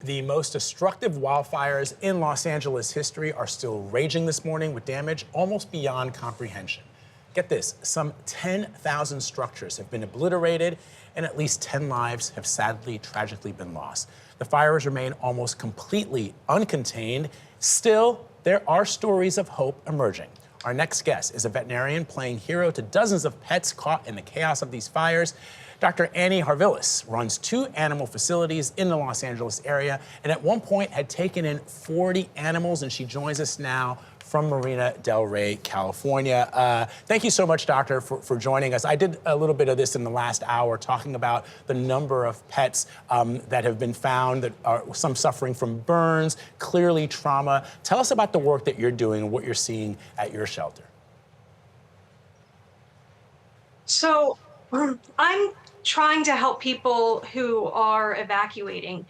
The most destructive wildfires in Los Angeles history are still raging this morning with damage almost beyond comprehension. Get this, some 10,000 structures have been obliterated and at least 10 lives have sadly, tragically been lost. The fires remain almost completely uncontained. Still, there are stories of hope emerging. Our next guest is a veterinarian playing hero to dozens of pets caught in the chaos of these fires. Dr. Annie Harvilicz runs 2 animal facilities in the Los Angeles area and at one point had taken in 40 animals, and she joins us now from Marina Del Rey, California. Thank you so much, Doctor, for joining us. I did a little bit of this in the last hour, talking about the number of pets that have been found, that are some suffering from burns, clearly trauma. Tell us about the work that you're doing and what you're seeing at your shelter. So I'm trying to help people who are evacuating.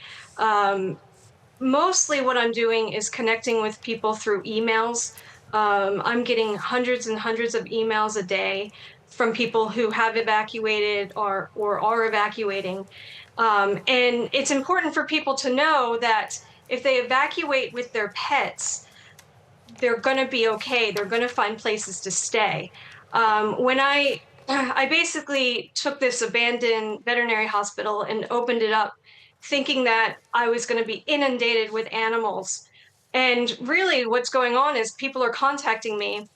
Mostly what I'm doing is connecting with people through emails. I'm getting hundreds and hundreds of emails a day from people who have evacuated or are evacuating. And it's important for people to know that if they evacuate with their pets, they're going to be okay. They're going to find places to stay. When I basically took this abandoned veterinary hospital and opened it up, thinking that I was going to be inundated with animals. And really what's going on is people are contacting me,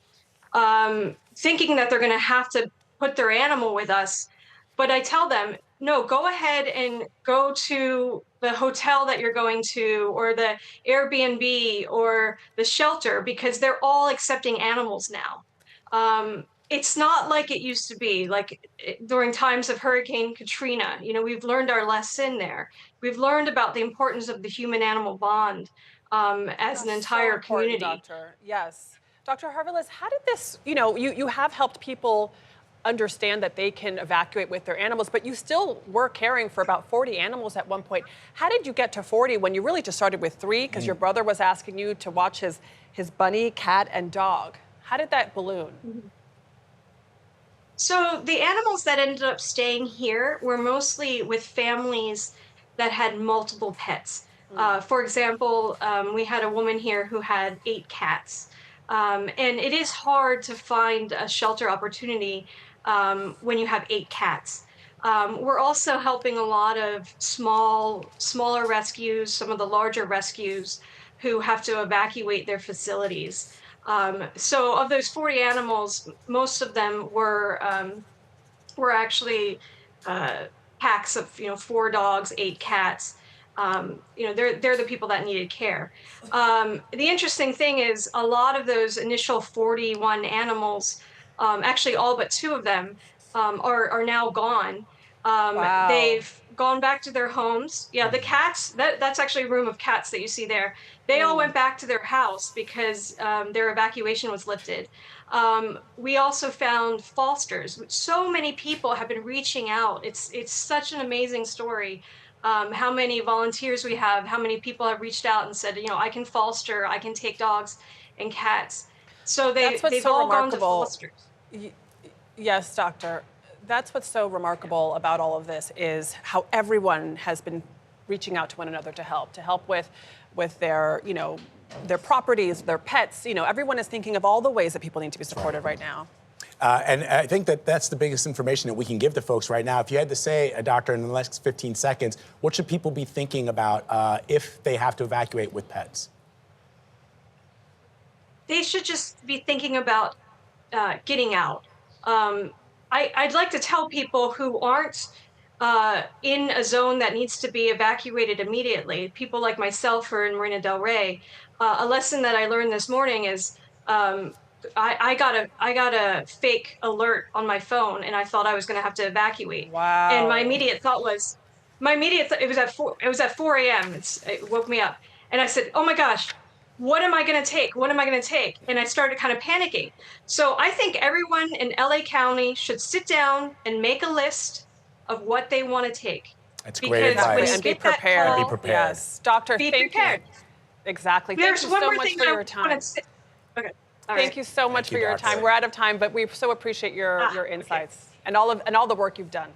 thinking that they're going to have to put their animal with us. But I tell them, no, go ahead and go to the hotel that you're going to, or the Airbnb or the shelter, because they're all accepting animals now. It's not like it used to be, like during times of Hurricane Katrina. You know, we've learned our lesson there. We've learned about the importance of the human-animal bond as an entire community. Doctor. Yes. Dr. Harvilicz, how did this, you have helped people understand that they can evacuate with their animals, but you still were caring for about 40 animals at one point. How did you get to 40 when you really just started with 3? Because your brother was asking you to watch his bunny, cat, and dog. How did that balloon? So the animals that ended up staying here were mostly with families that had multiple pets. For example, we had a woman here who had 8 cats. And it is hard to find a shelter opportunity when you have 8 cats. We're also helping a lot of smaller rescues, some of the larger rescues who have to evacuate their facilities. So of those 40 animals, most of them were actually packs of 4 dogs, 8 cats. They're the people that needed care. The interesting thing is a lot of those initial 41 animals, actually all but 2 of them, are now gone. Wow. They've gone back to their homes. Yeah, the cats, that's actually a room of cats that you see there. They all went back to their house because their evacuation was lifted. We also found fosters. So many people have been reaching out. It's such an amazing story. How many volunteers we have, how many people have reached out and said, I can foster, I can take dogs and cats. So they've all gone to fosters. Yes, doctor. That's what's so remarkable about all of this is how everyone has been reaching out to one another to help with their, their properties, their pets. Everyone is thinking of all the ways that people need to be supported right now. And I think that's the biggest information that we can give to folks right now. If you had to say, Doctor, in the next 15 seconds, what should people be thinking about if they have to evacuate with pets? They should just be thinking about getting out. I'd like to tell people who aren't in a zone that needs to be evacuated immediately, people like myself who are in Marina Del Rey, a lesson that I learned this morning is I got a fake alert on my phone, and I thought I was going to have to evacuate. Wow. And my immediate thought was, it was at 4 a.m. It woke me up, and I said, oh my gosh, what am I going to take? What am I going to take? And I started kind of panicking. So I think everyone in LA County should sit down and make a list of what they want to take. That's great advice. And be prepared. Be prepared. Yes, doctor. Thank you. Exactly. There's Thank you so much for your time. Okay. Thank you so much for your time. We're out of time, but we so appreciate your insights and all the work you've done.